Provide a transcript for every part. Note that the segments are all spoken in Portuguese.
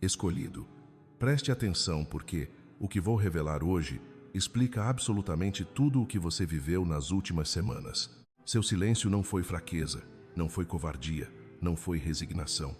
Escolhido. Preste atenção porque o que vou revelar hoje explica absolutamente tudo o que você viveu nas últimas semanas. Seu silêncio não foi fraqueza, não foi covardia, não foi resignação.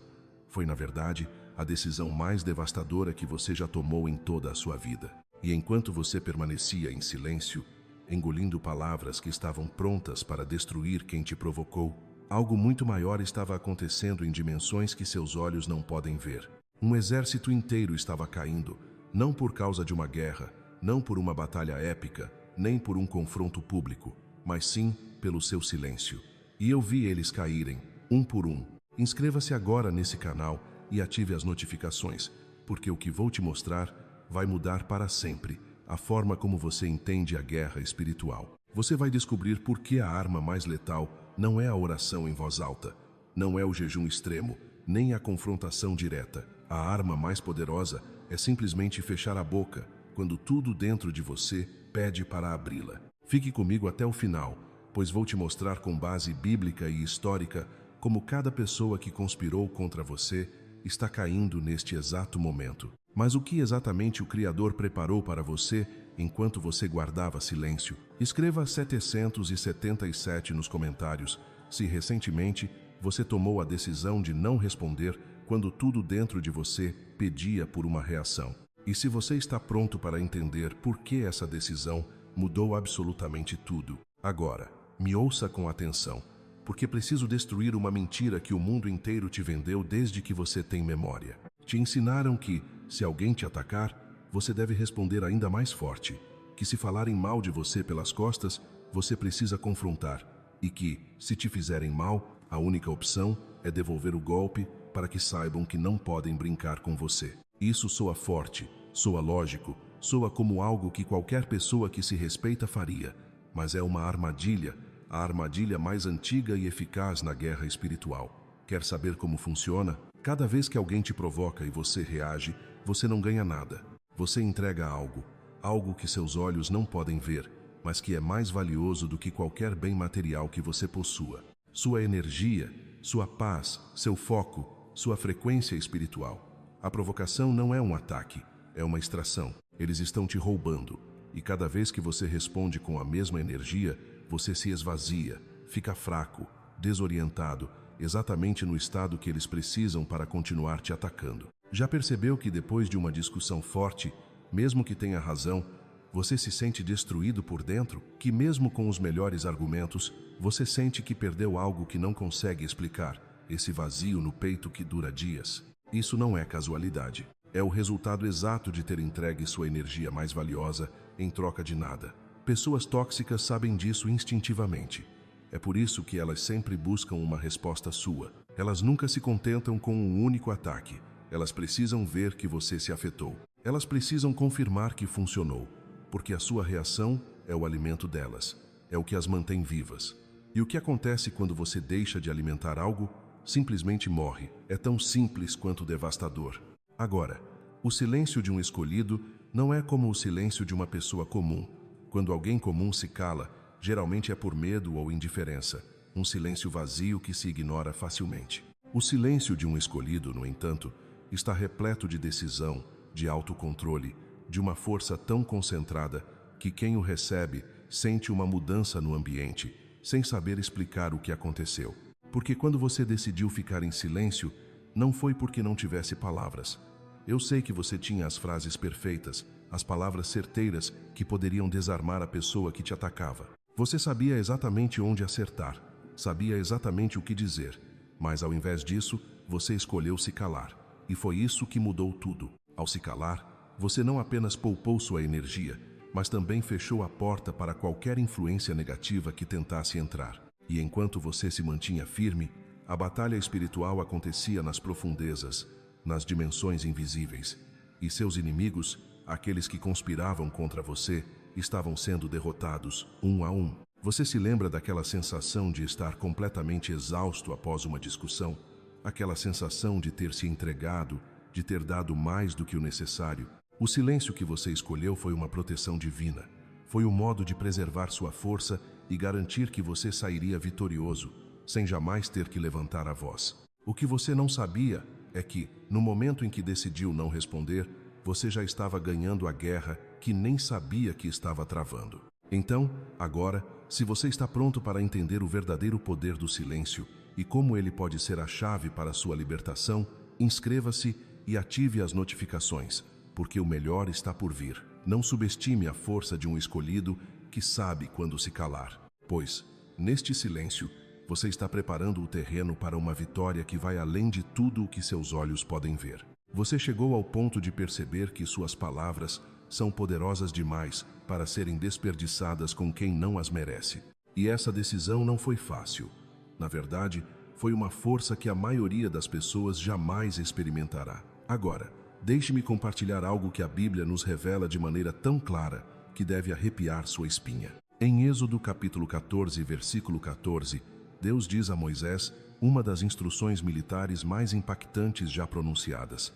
Foi, na verdade, a decisão mais devastadora que você já tomou em toda a sua vida. E enquanto você permanecia em silêncio, engolindo palavras que estavam prontas para destruir quem te provocou, algo muito maior estava acontecendo em dimensões que seus olhos não podem ver. Um exército inteiro estava caindo, não por causa de uma guerra, não por uma batalha épica, nem por um confronto público, mas sim pelo seu silêncio. E eu vi eles caírem, um por um. Inscreva-se agora nesse canal e ative as notificações, porque o que vou te mostrar vai mudar para sempre a forma como você entende a guerra espiritual. Você vai descobrir por que a arma mais letal não é a oração em voz alta, não é o jejum extremo, nem a confrontação direta. A arma mais poderosa é simplesmente fechar a boca quando tudo dentro de você pede para abri-la. Fique comigo até o final, pois vou te mostrar com base bíblica e histórica como cada pessoa que conspirou contra você está caindo neste exato momento. Mas o que exatamente o Criador preparou para você enquanto você guardava silêncio? Escreva 777 nos comentários se recentemente você tomou a decisão de não responder quando tudo dentro de você pedia por uma reação. E se você está pronto para entender por que essa decisão mudou absolutamente tudo. Agora, me ouça com atenção, porque preciso destruir uma mentira que o mundo inteiro te vendeu desde que você tem memória. Te ensinaram que, se alguém te atacar, você deve responder ainda mais forte, que se falarem mal de você pelas costas, você precisa confrontar, e que, se te fizerem mal, a única opção é devolver o golpe para que saibam que não podem brincar com você. Isso soa forte, soa lógico, soa como algo que qualquer pessoa que se respeita faria, mas é uma armadilha, a armadilha mais antiga e eficaz na guerra espiritual. Quer saber como funciona? Cada vez que alguém te provoca e você reage, você não ganha nada. Você entrega algo, algo que seus olhos não podem ver, mas que é mais valioso do que qualquer bem material que você possua. Sua energia, sua paz, seu foco, sua frequência espiritual. A provocação não é um ataque, é uma extração. Eles estão te roubando. E cada vez que você responde com a mesma energia, você se esvazia, fica fraco, desorientado, exatamente no estado que eles precisam para continuar te atacando. Já percebeu que depois de uma discussão forte, mesmo que tenha razão, você se sente destruído por dentro? Que mesmo com os melhores argumentos, você sente que perdeu algo que não consegue explicar, esse vazio no peito que dura dias? Isso não é casualidade. É o resultado exato de ter entregue sua energia mais valiosa em troca de nada. Pessoas tóxicas sabem disso instintivamente. É por isso que elas sempre buscam uma resposta sua. Elas nunca se contentam com um único ataque. Elas precisam ver que você se afetou. Elas precisam confirmar que funcionou, porque a sua reação é o alimento delas, é o que as mantém vivas. E o que acontece quando você deixa de alimentar algo? Simplesmente morre. É tão simples quanto devastador. Agora, o silêncio de um escolhido não é como o silêncio de uma pessoa comum. Quando alguém comum se cala, geralmente é por medo ou indiferença, um silêncio vazio que se ignora facilmente. O silêncio de um escolhido, no entanto, está repleto de decisão, de autocontrole, de uma força tão concentrada que quem o recebe sente uma mudança no ambiente, sem saber explicar o que aconteceu. Porque quando você decidiu ficar em silêncio, não foi porque não tivesse palavras. Eu sei que você tinha as frases perfeitas, as palavras certeiras que poderiam desarmar a pessoa que te atacava. Você sabia exatamente onde acertar, sabia exatamente o que dizer, mas ao invés disso, você escolheu se calar. E foi isso que mudou tudo. Ao se calar, você não apenas poupou sua energia, mas também fechou a porta para qualquer influência negativa que tentasse entrar. E enquanto você se mantinha firme, a batalha espiritual acontecia nas profundezas, nas dimensões invisíveis, e seus inimigos, aqueles que conspiravam contra você, estavam sendo derrotados um a um. Você se lembra daquela sensação de estar completamente exausto após uma discussão? Aquela sensação de ter se entregado, de ter dado mais do que o necessário? O silêncio que você escolheu foi uma proteção divina. Foi um modo de preservar sua força e garantir que você sairia vitorioso, sem jamais ter que levantar a voz. O que você não sabia é que, no momento em que decidiu não responder, você já estava ganhando a guerra que nem sabia que estava travando. Então, agora, se você está pronto para entender o verdadeiro poder do silêncio e como ele pode ser a chave para a sua libertação, inscreva-se e ative as notificações, porque o melhor está por vir. Não subestime a força de um escolhido que sabe quando se calar, pois, neste silêncio, você está preparando o terreno para uma vitória que vai além de tudo o que seus olhos podem ver. Você chegou ao ponto de perceber que suas palavras são poderosas demais para serem desperdiçadas com quem não as merece. E essa decisão não foi fácil. Na verdade, foi uma força que a maioria das pessoas jamais experimentará. Agora, deixe-me compartilhar algo que a Bíblia nos revela de maneira tão clara que deve arrepiar sua espinha. Em Êxodo capítulo 14, versículo 14, Deus diz a Moisés uma das instruções militares mais impactantes já pronunciadas.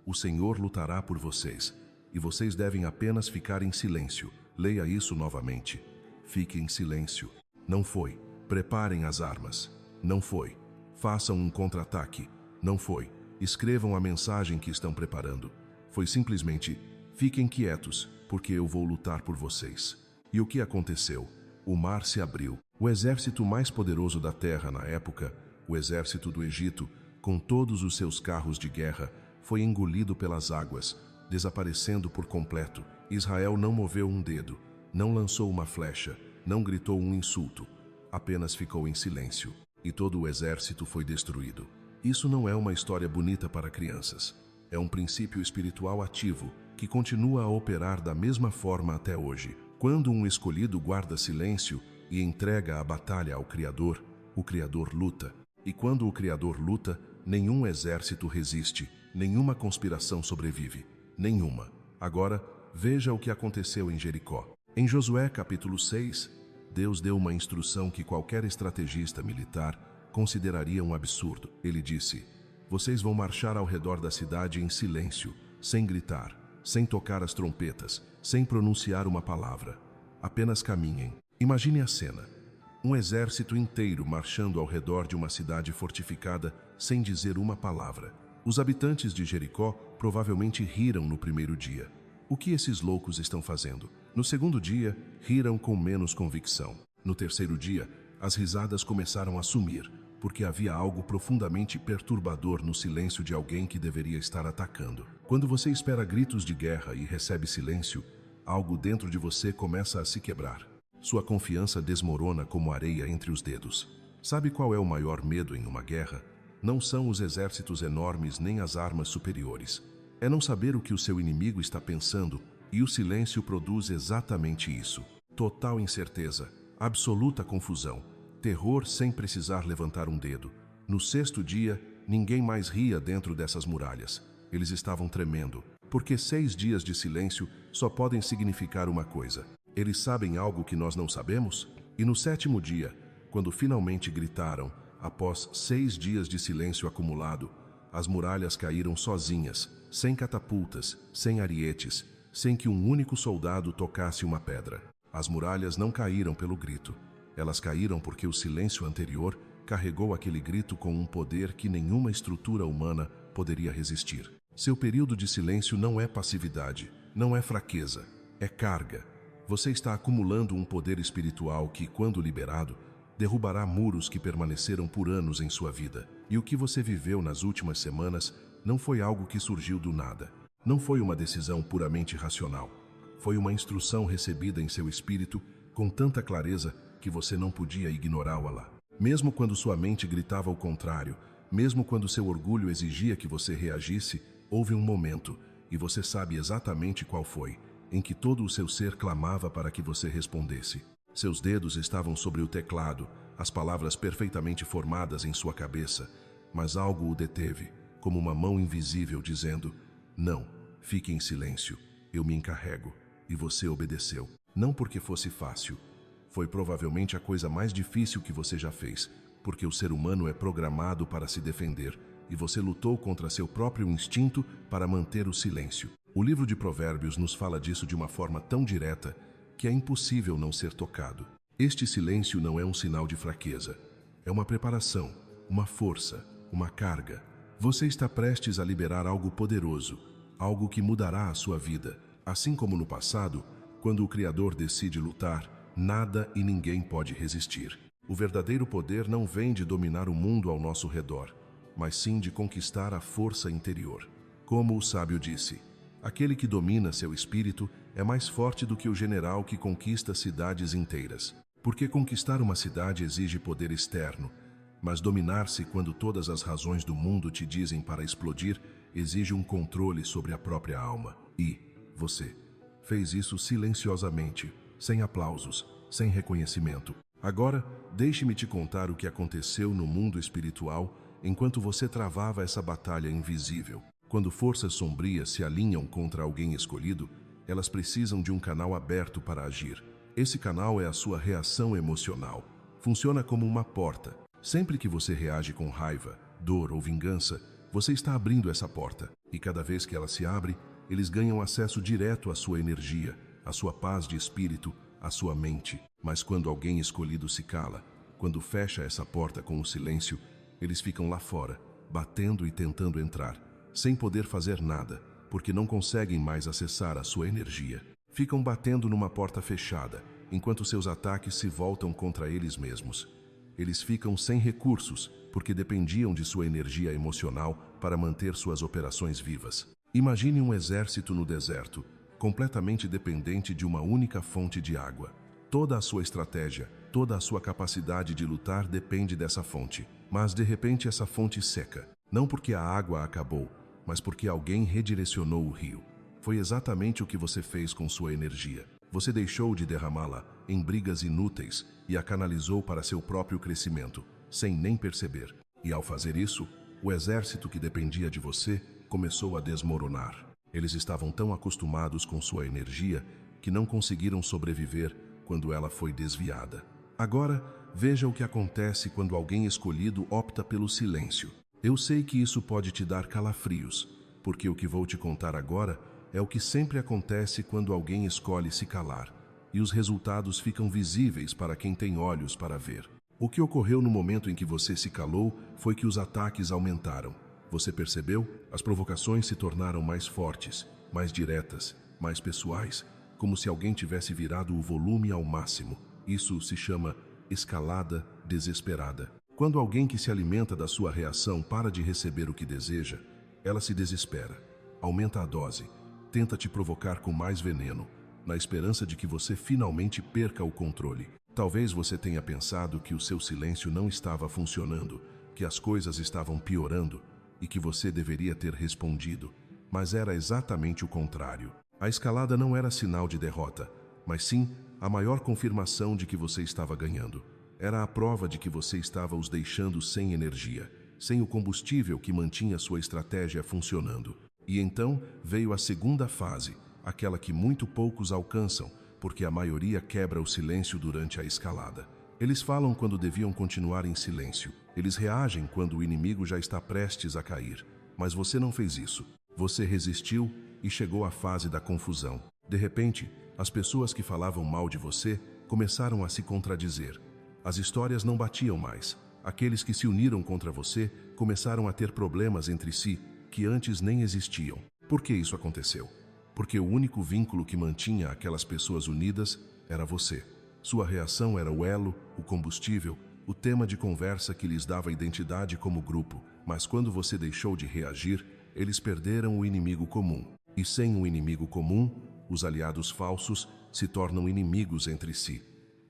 O Senhor lutará por vocês, e vocês devem apenas ficar em silêncio. Leia isso novamente. Fique em silêncio. Não foi. Preparem as armas. Não foi. Façam um contra-ataque. Não foi. Escrevam a mensagem que estão preparando. Foi simplesmente: fiquem quietos, porque eu vou lutar por vocês. E o que aconteceu? O mar se abriu. O exército mais poderoso da terra na época, o exército do Egito, com todos os seus carros de guerra, foi engolido pelas águas, desaparecendo por completo. Israel não moveu um dedo, não lançou uma flecha, não gritou um insulto, apenas ficou em silêncio. E todo o exército foi destruído. Isso não é uma história bonita para crianças. É um princípio espiritual ativo que continua a operar da mesma forma até hoje. Quando um escolhido guarda silêncio e entrega a batalha ao Criador, o Criador luta. E quando o Criador luta, nenhum exército resiste, nenhuma conspiração sobrevive. Nenhuma. Agora, veja o que aconteceu em Jericó. Em Josué capítulo 6, Deus deu uma instrução que qualquer estrategista militar consideraria um absurdo. Ele disse: vocês vão marchar ao redor da cidade em silêncio, sem gritar, sem tocar as trompetas, sem pronunciar uma palavra. Apenas caminhem. Imagine a cena. Um exército inteiro marchando ao redor de uma cidade fortificada sem dizer uma palavra. Os habitantes de Jericó provavelmente riram no primeiro dia. O que esses loucos estão fazendo? No segundo dia, riram com menos convicção. No terceiro dia, as risadas começaram a sumir, porque havia algo profundamente perturbador no silêncio de alguém que deveria estar atacando. Quando você espera gritos de guerra e recebe silêncio, algo dentro de você começa a se quebrar. Sua confiança desmorona como areia entre os dedos. Sabe qual é o maior medo em uma guerra? Não são os exércitos enormes nem as armas superiores. É não saber o que o seu inimigo está pensando, e o silêncio produz exatamente isso. Total incerteza, absoluta confusão, terror sem precisar levantar um dedo. No sexto dia, ninguém mais ria dentro dessas muralhas. Eles estavam tremendo, porque 6 dias de silêncio só podem significar uma coisa. Eles sabem algo que nós não sabemos? E no 7º dia, quando finalmente gritaram, após 6 dias de silêncio acumulado, as muralhas caíram sozinhas, sem catapultas, sem arietes, sem que um único soldado tocasse uma pedra. As muralhas não caíram pelo grito. Elas caíram porque o silêncio anterior carregou aquele grito com um poder que nenhuma estrutura humana poderia resistir. Seu período de silêncio não é passividade, não é fraqueza, é carga. Você está acumulando um poder espiritual que, quando liberado, derrubará muros que permaneceram por anos em sua vida. E o que você viveu nas últimas semanas não foi algo que surgiu do nada. Não foi uma decisão puramente racional. Foi uma instrução recebida em seu espírito com tanta clareza que você não podia ignorá-la. Mesmo quando sua mente gritava o contrário, mesmo quando seu orgulho exigia que você reagisse, houve um momento, e você sabe exatamente qual foi, em que todo o seu ser clamava para que você respondesse. Seus dedos estavam sobre o teclado, as palavras perfeitamente formadas em sua cabeça, mas algo o deteve, como uma mão invisível dizendo: não, fique em silêncio, eu me encarrego. E você obedeceu. Não porque fosse fácil. Foi provavelmente a coisa mais difícil que você já fez, porque o ser humano é programado para se defender, e você lutou contra seu próprio instinto para manter o silêncio. O livro de Provérbios nos fala disso de uma forma tão direta que é impossível não ser tocado. Este silêncio não é um sinal de fraqueza. É uma preparação, uma força, uma carga. Você está prestes a liberar algo poderoso, algo que mudará a sua vida. Assim como no passado, quando o Criador decide lutar, nada e ninguém pode resistir. O verdadeiro poder não vem de dominar o mundo ao nosso redor, mas sim de conquistar a força interior. Como o sábio disse, aquele que domina seu espírito é mais forte do que o general que conquista cidades inteiras. Porque conquistar uma cidade exige poder externo, mas dominar-se quando todas as razões do mundo te dizem para explodir exige um controle sobre a própria alma. E você fez isso silenciosamente, sem aplausos, sem reconhecimento. Agora, deixe-me te contar o que aconteceu no mundo espiritual enquanto você travava essa batalha invisível. Quando forças sombrias se alinham contra alguém escolhido, elas precisam de um canal aberto para agir. Esse canal é a sua reação emocional. Funciona como uma porta. Sempre que você reage com raiva, dor ou vingança, você está abrindo essa porta. E cada vez que ela se abre, eles ganham acesso direto à sua energia, à sua paz de espírito, à sua mente. Mas quando alguém escolhido se cala, quando fecha essa porta com o silêncio, eles ficam lá fora, batendo e tentando entrar, sem poder fazer nada, porque não conseguem mais acessar a sua energia. Ficam batendo numa porta fechada, enquanto seus ataques se voltam contra eles mesmos. Eles ficam sem recursos, porque dependiam de sua energia emocional para manter suas operações vivas. Imagine um exército no deserto, completamente dependente de uma única fonte de água. Toda a sua estratégia, toda a sua capacidade de lutar depende dessa fonte. Mas de repente essa fonte seca. Não porque a água acabou, mas porque alguém redirecionou o rio. Foi exatamente o que você fez com sua energia. Você deixou de derramá-la em brigas inúteis e a canalizou para seu próprio crescimento, sem nem perceber. E ao fazer isso, o exército que dependia de você começou a desmoronar. Eles estavam tão acostumados com sua energia que não conseguiram sobreviver quando ela foi desviada. Agora, veja o que acontece quando alguém escolhido opta pelo silêncio. Eu sei que isso pode te dar calafrios, porque o que vou te contar agora é o que sempre acontece quando alguém escolhe se calar, e os resultados ficam visíveis para quem tem olhos para ver. O que ocorreu no momento em que você se calou foi que os ataques aumentaram. Você percebeu? As provocações se tornaram mais fortes, mais diretas, mais pessoais, como se alguém tivesse virado o volume ao máximo. Isso se chama escalada desesperada. Quando alguém que se alimenta da sua reação para de receber o que deseja, ela se desespera, aumenta a dose, tenta te provocar com mais veneno, na esperança de que você finalmente perca o controle. Talvez você tenha pensado que o seu silêncio não estava funcionando, que as coisas estavam piorando e que você deveria ter respondido, mas era exatamente o contrário. A escalada não era sinal de derrota, mas sim a maior confirmação de que você estava ganhando. Era a prova de que você estava os deixando sem energia, sem o combustível que mantinha sua estratégia funcionando. E então veio a segunda fase, aquela que muito poucos alcançam, porque a maioria quebra o silêncio durante a escalada. Eles falam quando deviam continuar em silêncio. Eles reagem quando o inimigo já está prestes a cair. Mas você não fez isso. Você resistiu e chegou à fase da confusão. De repente, as pessoas que falavam mal de você começaram a se contradizer. As histórias não batiam mais. Aqueles que se uniram contra você começaram a ter problemas entre si que antes nem existiam. Por que isso aconteceu? Porque o único vínculo que mantinha aquelas pessoas unidas era você. Sua reação era o elo, o combustível, o tema de conversa que lhes dava identidade como grupo. Mas quando você deixou de reagir, eles perderam o inimigo comum. E sem um inimigo comum, os aliados falsos se tornam inimigos entre si.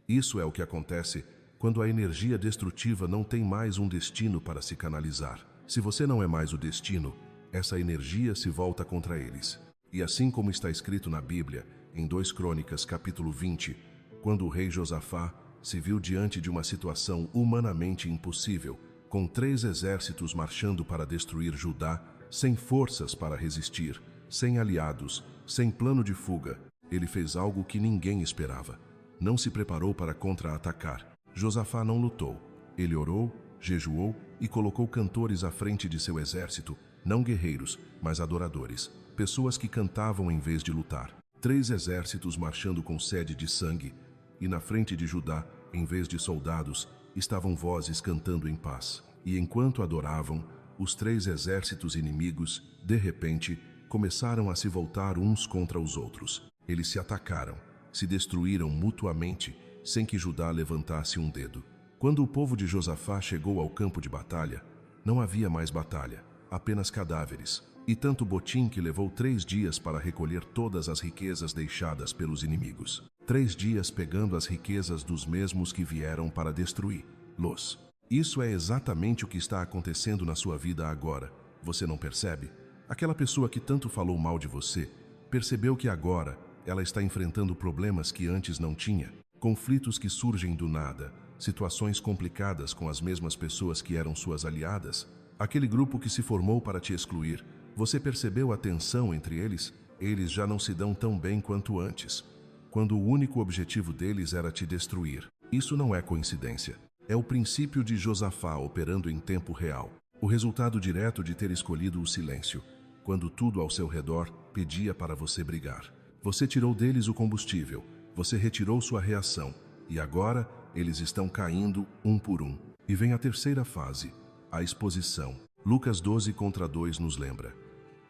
Isso é o que acontece quando a energia destrutiva não tem mais um destino para se canalizar. Se você não é mais o destino, essa energia se volta contra eles. E assim como está escrito na Bíblia, em 2 Crônicas, capítulo 20, quando o rei Josafá se viu diante de uma situação humanamente impossível, com 3 exércitos marchando para destruir Judá, sem forças para resistir, sem aliados, sem plano de fuga, ele fez algo que ninguém esperava. Não se preparou para contra-atacar. Josafá não lutou. Ele orou, jejuou e colocou cantores à frente de seu exército, não guerreiros, mas adoradores, pessoas que cantavam em vez de lutar. 3 exércitos marchando com sede de sangue, e na frente de Judá, em vez de soldados, estavam vozes cantando em paz. E enquanto adoravam, os 3 exércitos inimigos, de repente, começaram a se voltar uns contra os outros. Eles se atacaram, se destruíram mutuamente, sem que Judá levantasse um dedo. Quando o povo de Josafá chegou ao campo de batalha, não havia mais batalha, apenas cadáveres, e tanto botim que levou 3 dias para recolher todas as riquezas deixadas pelos inimigos. 3 dias pegando as riquezas dos mesmos que vieram para destruí-los. Isso é exatamente o que está acontecendo na sua vida agora. Você não percebe? Aquela pessoa que tanto falou mal de você, percebeu que agora ela está enfrentando problemas que antes não tinha, conflitos que surgem do nada, situações complicadas com as mesmas pessoas que eram suas aliadas, aquele grupo que se formou para te excluir. Você percebeu a tensão entre eles? Eles já não se dão tão bem quanto antes, quando o único objetivo deles era te destruir. Isso não é coincidência. É o princípio de Josafá operando em tempo real. O resultado direto de ter escolhido o silêncio, quando tudo ao seu redor pedia para você brigar. Você tirou deles o combustível, você retirou sua reação, e agora eles estão caindo um por um. E vem a terceira fase, a exposição. Lucas 12:2 nos lembra: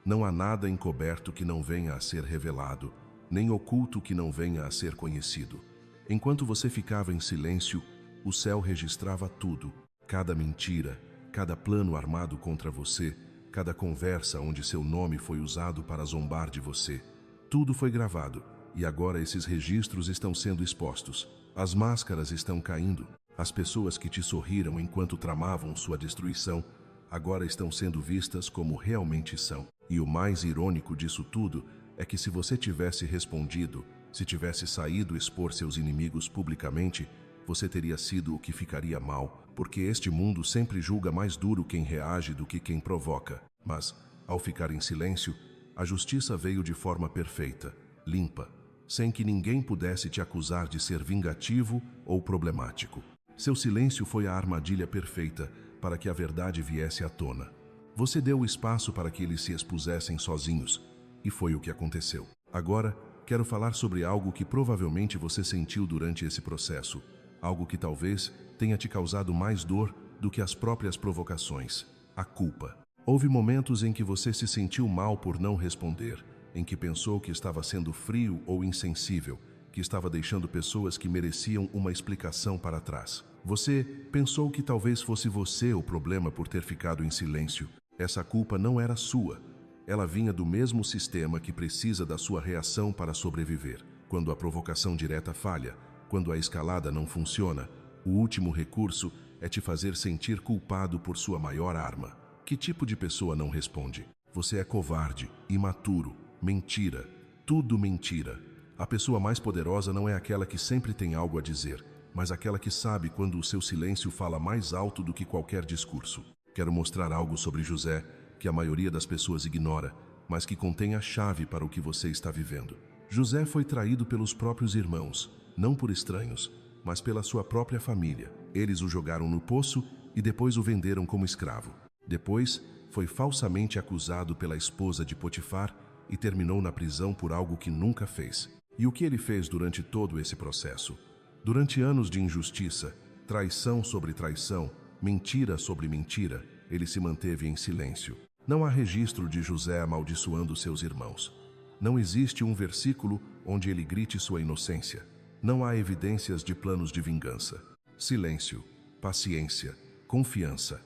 não há nada encoberto que não venha a ser revelado, nem oculto que não venha a ser conhecido. Enquanto você ficava em silêncio, o céu registrava tudo, cada mentira, cada plano armado contra você, cada conversa onde seu nome foi usado para zombar de você. Tudo foi gravado, e agora esses registros estão sendo expostos. As máscaras estão caindo. As pessoas que te sorriram enquanto tramavam sua destruição, agora estão sendo vistas como realmente são. E o mais irônico disso tudo é que se você tivesse respondido, se tivesse saído expor seus inimigos publicamente, você teria sido o que ficaria mal, porque este mundo sempre julga mais duro quem reage do que quem provoca. Mas, ao ficar em silêncio, a justiça veio de forma perfeita, limpa, sem que ninguém pudesse te acusar de ser vingativo ou problemático. Seu silêncio foi a armadilha perfeita para que a verdade viesse à tona. Você deu o espaço para que eles se expusessem sozinhos, e foi o que aconteceu. Agora, quero falar sobre algo que provavelmente você sentiu durante esse processo, algo que talvez tenha te causado mais dor do que as próprias provocações: a culpa. Houve momentos em que você se sentiu mal por não responder, em que pensou que estava sendo frio ou insensível, que estava deixando pessoas que mereciam uma explicação para trás. Você pensou que talvez fosse você o problema por ter ficado em silêncio. Essa culpa não era sua. Ela vinha do mesmo sistema que precisa da sua reação para sobreviver. Quando a provocação direta falha, quando a escalada não funciona, o último recurso é te fazer sentir culpado por sua maior arma. Que tipo de pessoa não responde? Você é covarde, imaturo, mentira, tudo mentira. A pessoa mais poderosa não é aquela que sempre tem algo a dizer, mas aquela que sabe quando o seu silêncio fala mais alto do que qualquer discurso. Quero mostrar algo sobre José que a maioria das pessoas ignora, mas que contém a chave para o que você está vivendo. José foi traído pelos próprios irmãos, não por estranhos, mas pela sua própria família. Eles o jogaram no poço e depois o venderam como escravo. Depois, foi falsamente acusado pela esposa de Potifar e terminou na prisão por algo que nunca fez. E o que ele fez durante todo esse processo? Durante anos de injustiça, traição sobre traição, mentira sobre mentira, ele se manteve em silêncio. Não há registro de José amaldiçoando seus irmãos. Não existe um versículo onde ele grite sua inocência. Não há evidências de planos de vingança. Silêncio, paciência, confiança.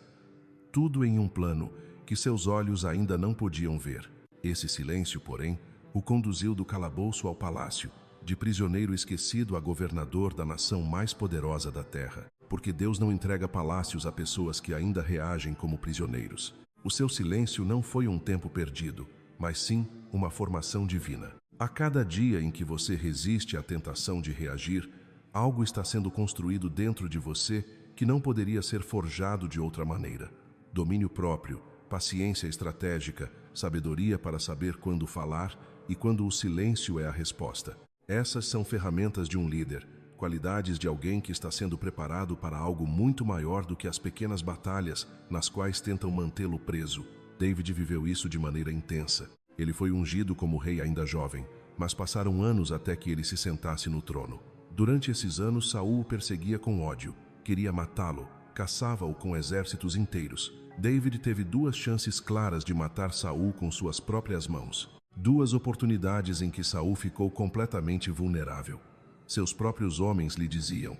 Tudo em um plano que seus olhos ainda não podiam ver. Esse silêncio, porém, o conduziu do calabouço ao palácio, de prisioneiro esquecido a governador da nação mais poderosa da terra, porque Deus não entrega palácios a pessoas que ainda reagem como prisioneiros. O seu silêncio não foi um tempo perdido, mas sim uma formação divina. A cada dia em que você resiste à tentação de reagir, algo está sendo construído dentro de você que não poderia ser forjado de outra maneira. Domínio próprio, paciência estratégica, sabedoria para saber quando falar e quando o silêncio é a resposta. Essas são ferramentas de um líder, qualidades de alguém que está sendo preparado para algo muito maior do que as pequenas batalhas nas quais tentam mantê-lo preso. David viveu isso de maneira intensa. Ele foi ungido como rei ainda jovem, mas passaram anos até que ele se sentasse no trono. Durante esses anos, Saul o perseguia com ódio, queria matá-lo, caçava-o com exércitos inteiros. David teve duas chances claras de matar Saul com suas próprias mãos. Duas oportunidades em que Saul ficou completamente vulnerável. Seus próprios homens lhe diziam: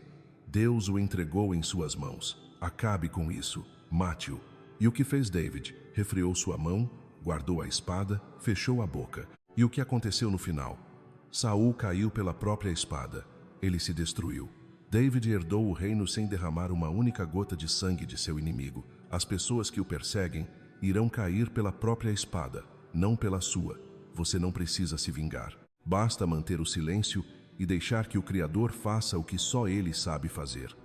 Deus o entregou em suas mãos. Acabe com isso. Mate-o. E o que fez David? Refreou sua mão, guardou a espada, fechou a boca. E o que aconteceu no final? Saul caiu pela própria espada. Ele se destruiu. David herdou o reino sem derramar uma única gota de sangue de seu inimigo. As pessoas que o perseguem irão cair pela própria espada, não pela sua. Você não precisa se vingar. Basta manter o silêncio e deixar que o Criador faça o que só Ele sabe fazer.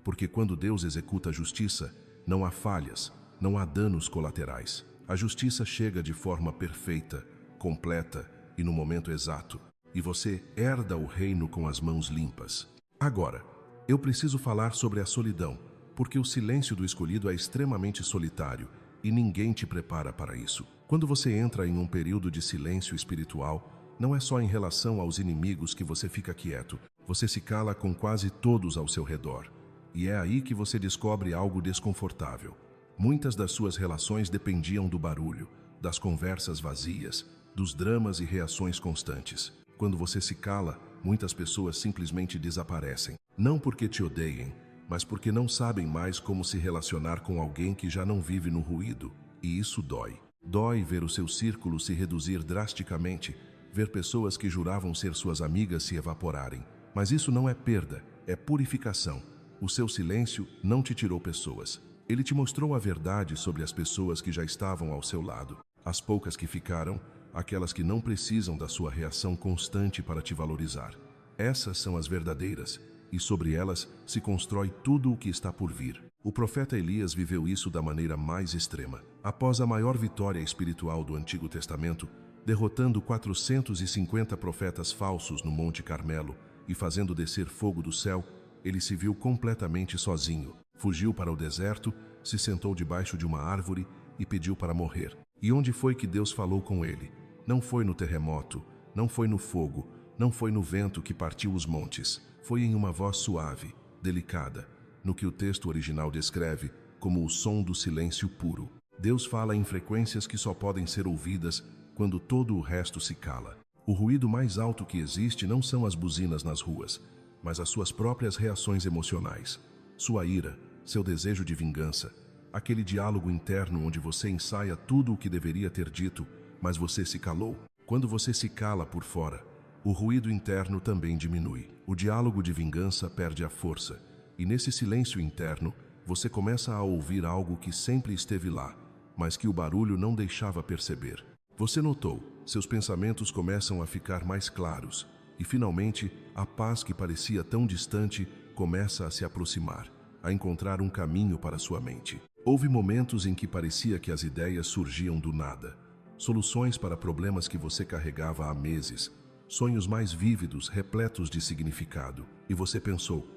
Porque quando Deus executa a justiça, não há falhas, não há danos colaterais. A justiça chega de forma perfeita, completa e no momento exato. E você herda o reino com as mãos limpas. Agora, eu preciso falar sobre a solidão, porque o silêncio do escolhido é extremamente solitário e ninguém te prepara para isso. Quando você entra em um período de silêncio espiritual, não é só em relação aos inimigos que você fica quieto, você se cala com quase todos ao seu redor. E é aí que você descobre algo desconfortável. Muitas das suas relações dependiam do barulho, das conversas vazias, dos dramas e reações constantes. Quando você se cala, muitas pessoas simplesmente desaparecem. Não porque te odeiem, mas porque não sabem mais como se relacionar com alguém que já não vive no ruído. E isso dói. Dói ver o seu círculo se reduzir drasticamente, ver pessoas que juravam ser suas amigas se evaporarem. Mas isso não é perda, é purificação. O seu silêncio não te tirou pessoas. Ele te mostrou a verdade sobre as pessoas que já estavam ao seu lado. As poucas que ficaram, aquelas que não precisam da sua reação constante para te valorizar. Essas são as verdadeiras, e sobre elas se constrói tudo o que está por vir. O profeta Elias viveu isso da maneira mais extrema. Após a maior vitória espiritual do Antigo Testamento, derrotando 450 profetas falsos no Monte Carmelo e fazendo descer fogo do céu, ele se viu completamente sozinho. Fugiu para o deserto, se sentou debaixo de uma árvore e pediu para morrer. E onde foi que Deus falou com ele? Não foi no terremoto, não foi no fogo, não foi no vento que partiu os montes. Foi em uma voz suave, delicada, no que o texto original descreve como o som do silêncio puro. Deus fala em frequências que só podem ser ouvidas quando todo o resto se cala. O ruído mais alto que existe não são as buzinas nas ruas, mas as suas próprias reações emocionais. Sua ira, seu desejo de vingança, aquele diálogo interno onde você ensaia tudo o que deveria ter dito, mas você se calou. Quando você se cala por fora, o ruído interno também diminui. O diálogo de vingança perde a força, e nesse silêncio interno, você começa a ouvir algo que sempre esteve lá, mas que o barulho não deixava perceber. Você notou, seus pensamentos começam a ficar mais claros, e finalmente, a paz que parecia tão distante começa a se aproximar, a encontrar um caminho para sua mente. Houve momentos em que parecia que as ideias surgiam do nada, soluções para problemas que você carregava há meses, sonhos mais vívidos, repletos de significado. E você pensou,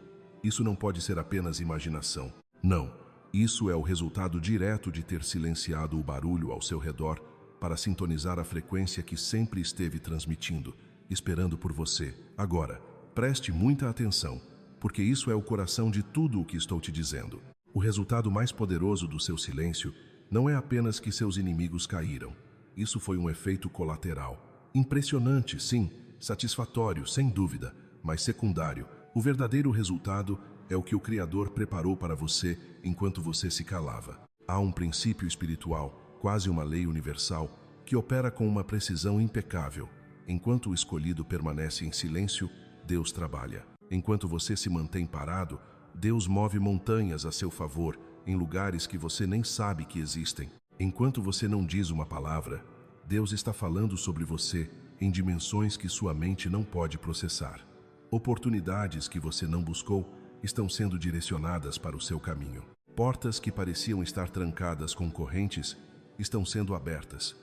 isso não pode ser apenas imaginação. Não, isso é o resultado direto de ter silenciado o barulho ao seu redor para sintonizar a frequência que sempre esteve transmitindo, esperando por você. Agora, preste muita atenção, porque isso é o coração de tudo o que estou te dizendo. O resultado mais poderoso do seu silêncio não é apenas que seus inimigos caíram. Isso foi um efeito colateral. Impressionante, sim, satisfatório, sem dúvida, mas secundário. O verdadeiro resultado é o que o Criador preparou para você enquanto você se calava. Há um princípio espiritual, quase uma lei universal, que opera com uma precisão impecável. Enquanto o escolhido permanece em silêncio, Deus trabalha. Enquanto você se mantém parado, Deus move montanhas a seu favor, em lugares que você nem sabe que existem. Enquanto você não diz uma palavra, Deus está falando sobre você em dimensões que sua mente não pode processar. Oportunidades que você não buscou estão sendo direcionadas para o seu caminho. Portas que pareciam estar trancadas com correntes estão sendo abertas.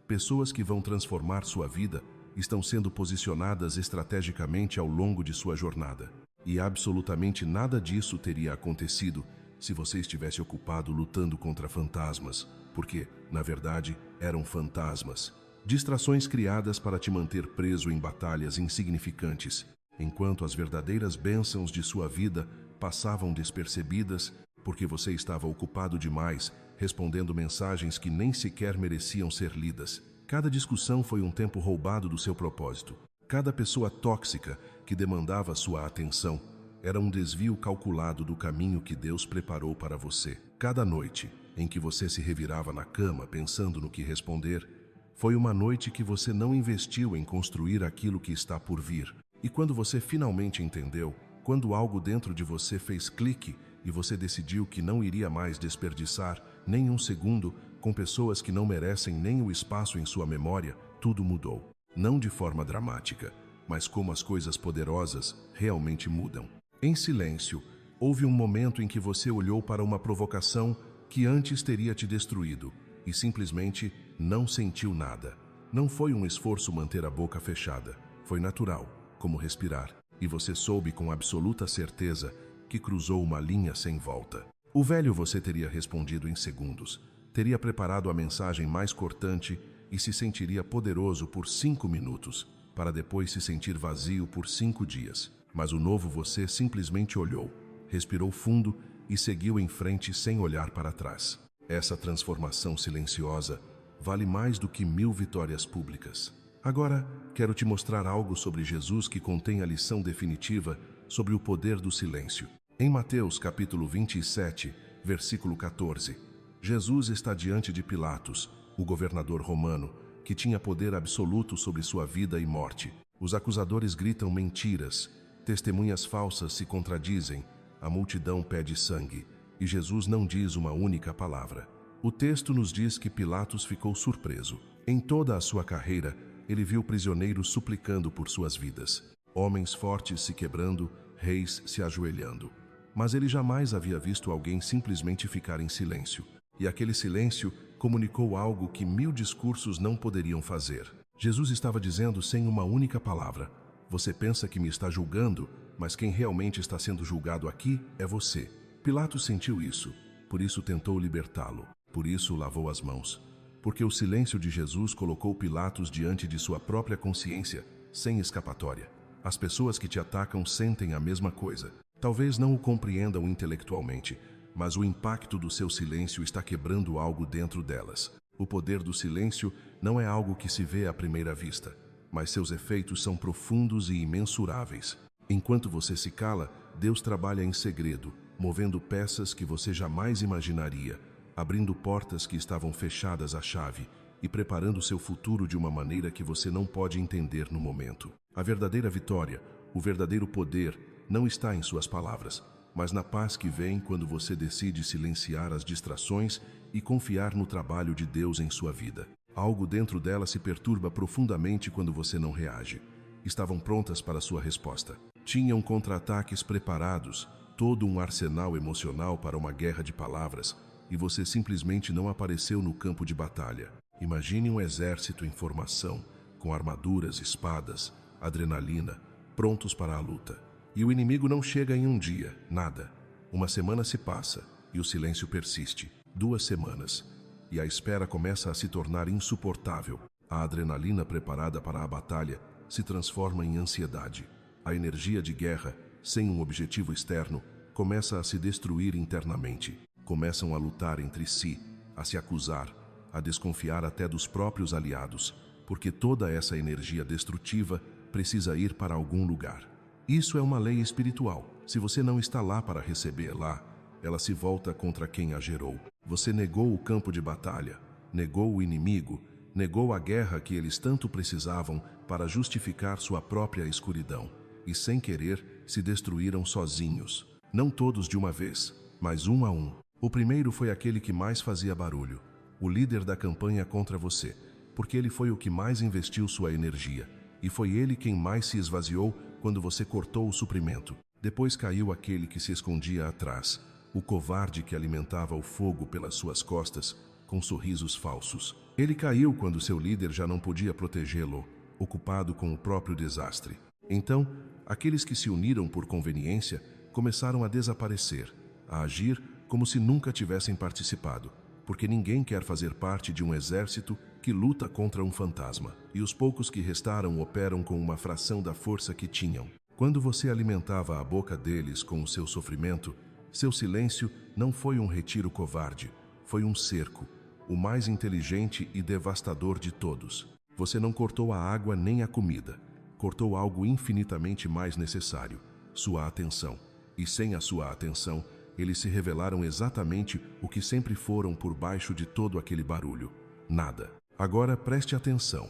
Pessoas que vão transformar sua vida estão sendo posicionadas estrategicamente ao longo de sua jornada. E absolutamente nada disso teria acontecido se você estivesse ocupado lutando contra fantasmas, porque, na verdade, eram fantasmas. Distrações criadas para te manter preso em batalhas insignificantes, enquanto as verdadeiras bênçãos de sua vida passavam despercebidas porque você estava ocupado demais, respondendo mensagens que nem sequer mereciam ser lidas. Cada discussão foi um tempo roubado do seu propósito. Cada pessoa tóxica que demandava sua atenção era um desvio calculado do caminho que Deus preparou para você. Cada noite em que você se revirava na cama pensando no que responder, foi uma noite que você não investiu em construir aquilo que está por vir. E quando você finalmente entendeu, quando algo dentro de você fez clique e você decidiu que não iria mais desperdiçar nem um segundo com pessoas que não merecem nem o espaço em sua memória, tudo mudou. Não de forma dramática, mas como as coisas poderosas realmente mudam. Em silêncio, houve um momento em que você olhou para uma provocação que antes teria te destruído e simplesmente não sentiu nada. Não foi um esforço manter a boca fechada. Foi natural, como respirar, e você soube com absoluta certeza que cruzou uma linha sem volta. O velho você teria respondido em segundos, teria preparado a mensagem mais cortante e se sentiria poderoso por 5 minutos, para depois se sentir vazio por 5 dias. Mas o novo você simplesmente olhou, respirou fundo e seguiu em frente sem olhar para trás. Essa transformação silenciosa vale mais do que 1000 vitórias públicas. Agora, quero te mostrar algo sobre Jesus que contém a lição definitiva sobre o poder do silêncio. Em Mateus capítulo 27, versículo 14, Jesus está diante de Pilatos, o governador romano, que tinha poder absoluto sobre sua vida e morte. Os acusadores gritam mentiras, testemunhas falsas se contradizem, a multidão pede sangue, e Jesus não diz uma única palavra. O texto nos diz que Pilatos ficou surpreso. Em toda a sua carreira, ele viu prisioneiros suplicando por suas vidas, homens fortes se quebrando, reis se ajoelhando. Mas ele jamais havia visto alguém simplesmente ficar em silêncio. E aquele silêncio comunicou algo que 1000 discursos não poderiam fazer. Jesus estava dizendo sem uma única palavra: você pensa que me está julgando, mas quem realmente está sendo julgado aqui é você. Pilatos sentiu isso, por isso tentou libertá-lo, por isso lavou as mãos. Porque o silêncio de Jesus colocou Pilatos diante de sua própria consciência, sem escapatória. As pessoas que te atacam sentem a mesma coisa. Talvez não o compreendam intelectualmente, mas o impacto do seu silêncio está quebrando algo dentro delas. O poder do silêncio não é algo que se vê à primeira vista, mas seus efeitos são profundos e imensuráveis. Enquanto você se cala, Deus trabalha em segredo, movendo peças que você jamais imaginaria, abrindo portas que estavam fechadas à chave e preparando seu futuro de uma maneira que você não pode entender no momento. A verdadeira vitória, o verdadeiro poder, não está em suas palavras, mas na paz que vem quando você decide silenciar as distrações e confiar no trabalho de Deus em sua vida. Algo dentro dela se perturba profundamente quando você não reage. Estavam prontas para sua resposta. Tinham contra-ataques preparados, todo um arsenal emocional para uma guerra de palavras, e você simplesmente não apareceu no campo de batalha. Imagine um exército em formação, com armaduras, espadas, adrenalina, prontos para a luta. E o inimigo não chega em um dia, nada. Uma semana se passa e o silêncio persiste. 2 semanas. E a espera começa a se tornar insuportável. A adrenalina preparada para a batalha se transforma em ansiedade. A energia de guerra, sem um objetivo externo, começa a se destruir internamente. Começam a lutar entre si, a se acusar, a desconfiar até dos próprios aliados, porque toda essa energia destrutiva precisa ir para algum lugar. Isso é uma lei espiritual. Se você não está lá para recebê-la, ela se volta contra quem a gerou. Você negou o campo de batalha, negou o inimigo, negou a guerra que eles tanto precisavam para justificar sua própria escuridão. E sem querer, se destruíram sozinhos. Não todos de uma vez, mas um a um. O primeiro foi aquele que mais fazia barulho, o líder da campanha contra você, porque ele foi o que mais investiu sua energia. E foi ele quem mais se esvaziou quando você cortou o suprimento. Depois caiu aquele que se escondia atrás, o covarde que alimentava o fogo pelas suas costas, com sorrisos falsos. Ele caiu quando seu líder já não podia protegê-lo, ocupado com o próprio desastre. Então, aqueles que se uniram por conveniência começaram a desaparecer, a agir como se nunca tivessem participado, porque ninguém quer fazer parte de um exército que luta contra um fantasma, e os poucos que restaram operam com uma fração da força que tinham. Quando você alimentava a boca deles com o seu sofrimento, Seu silêncio não foi um retiro covarde, foi um cerco, o mais inteligente e devastador de todos. Você não cortou a água nem a comida, cortou algo infinitamente mais necessário, sua atenção. E sem a sua atenção, eles se revelaram exatamente o que sempre foram por baixo de todo aquele barulho: nada. Agora preste atenção,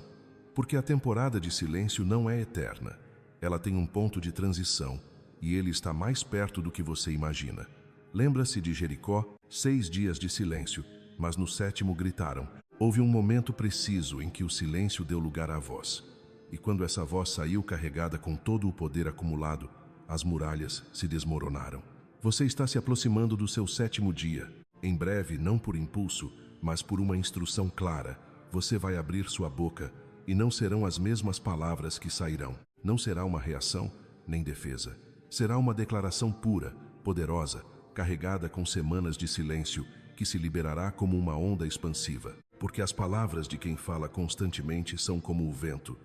porque a temporada de silêncio não é eterna. Ela tem um ponto de transição, e ele está mais perto do que você imagina. Lembra-se de Jericó? 6 dias de silêncio, mas no 7º gritaram. Houve um momento preciso em que o silêncio deu lugar à voz. E quando essa voz saiu carregada com todo o poder acumulado, as muralhas se desmoronaram. Você está se aproximando do seu 7º dia. Em breve, não por impulso, mas por uma instrução clara, você vai abrir sua boca, e não serão as mesmas palavras que sairão. Não será uma reação, nem defesa. Será uma declaração pura, poderosa, carregada com semanas de silêncio, que se liberará como uma onda expansiva. Porque as palavras de quem fala constantemente são como o vento,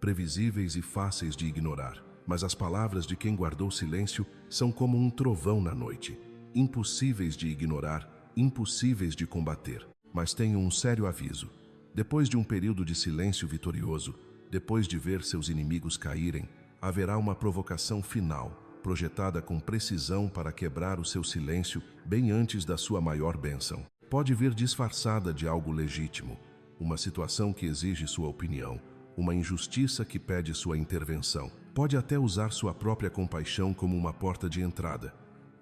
previsíveis e fáceis de ignorar. Mas as palavras de quem guardou silêncio são como um trovão na noite, impossíveis de ignorar, impossíveis de combater. Mas tenho um sério aviso. Depois de um período de silêncio vitorioso, depois de ver seus inimigos caírem, haverá uma provocação final, projetada com precisão para quebrar o seu silêncio bem antes da sua maior bênção. Pode vir disfarçada de algo legítimo, uma situação que exige sua opinião, uma injustiça que pede sua intervenção. Pode até usar sua própria compaixão como uma porta de entrada,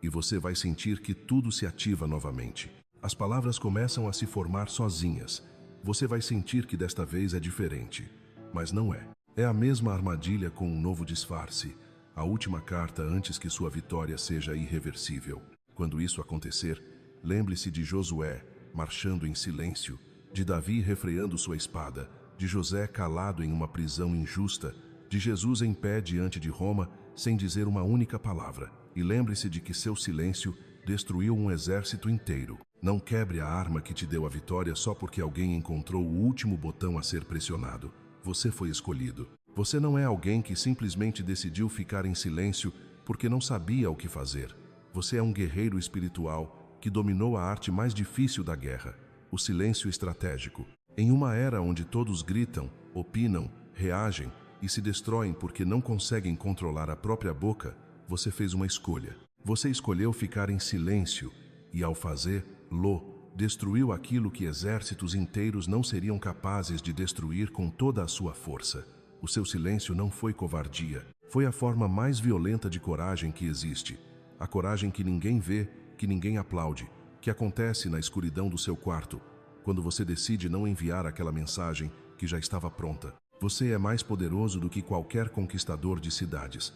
e você vai sentir que tudo se ativa novamente. As palavras começam a se formar sozinhas. Você vai sentir que desta vez é diferente, mas não é. É a mesma armadilha com um novo disfarce, a última carta antes que sua vitória seja irreversível. Quando isso acontecer, lembre-se de Josué marchando em silêncio, de Davi refreando sua espada, de José calado em uma prisão injusta, de Jesus em pé diante de Roma sem dizer uma única palavra. E lembre-se de que seu silêncio destruiu um exército inteiro. Não quebre a arma que te deu a vitória só porque alguém encontrou o último botão a ser pressionado. Você foi escolhido. Você não é alguém que simplesmente decidiu ficar em silêncio porque não sabia o que fazer. Você é um guerreiro espiritual que dominou a arte mais difícil da guerra, o silêncio estratégico. Em uma era onde todos gritam, opinam, reagem e se destroem porque não conseguem controlar a própria boca, você fez uma escolha. Você escolheu ficar em silêncio e, ao fazê-lo, destruiu aquilo que exércitos inteiros não seriam capazes de destruir com toda a sua força. O seu silêncio não foi covardia, foi a forma mais violenta de coragem que existe. A coragem que ninguém vê, que ninguém aplaude, que acontece na escuridão do seu quarto, quando você decide não enviar aquela mensagem que já estava pronta. Você é mais poderoso do que qualquer conquistador de cidades.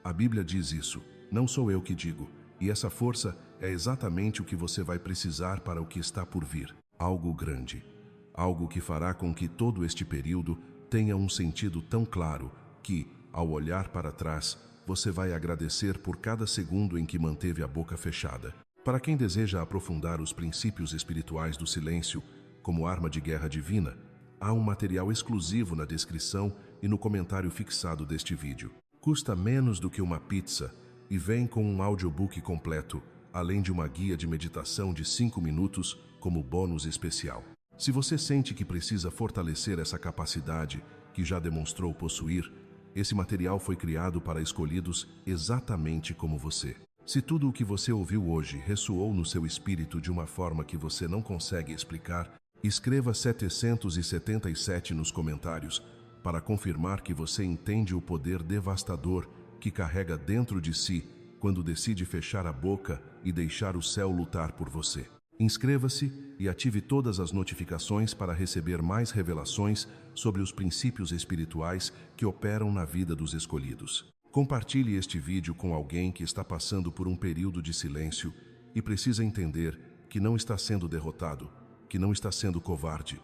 A Bíblia diz isso, não sou eu que digo, e essa força é exatamente o que você vai precisar para o que está por vir. Algo grande, algo que fará com que todo este período tenha um sentido tão claro que, ao olhar para trás, você vai agradecer por cada segundo em que manteve a boca fechada. Para quem deseja aprofundar os princípios espirituais do silêncio como arma de guerra divina, há um material exclusivo na descrição e no comentário fixado deste vídeo. Custa menos do que uma pizza e vem com um audiobook completo, além de uma guia de meditação de 5 minutos como bônus especial. Se você sente que precisa fortalecer essa capacidade que já demonstrou possuir, esse material foi criado para escolhidos exatamente como você. Se tudo o que você ouviu hoje ressoou no seu espírito de uma forma que você não consegue explicar, escreva 777 nos comentários para confirmar que você entende o poder devastador que carrega dentro de si quando decide fechar a boca e deixar o céu lutar por você. Inscreva-se e ative todas as notificações para receber mais revelações sobre os princípios espirituais que operam na vida dos escolhidos. Compartilhe este vídeo com alguém que está passando por um período de silêncio e precisa entender que não está sendo derrotado, que não está sendo covarde.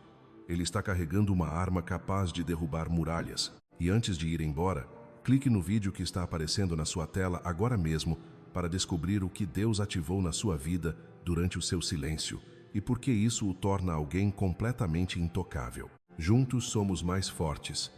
Ele está carregando uma arma capaz de derrubar muralhas. E antes de ir embora, clique no vídeo que está aparecendo na sua tela agora mesmo para descobrir o que Deus ativou na sua vida durante o seu silêncio e por que isso o torna alguém completamente intocável. Juntos somos mais fortes.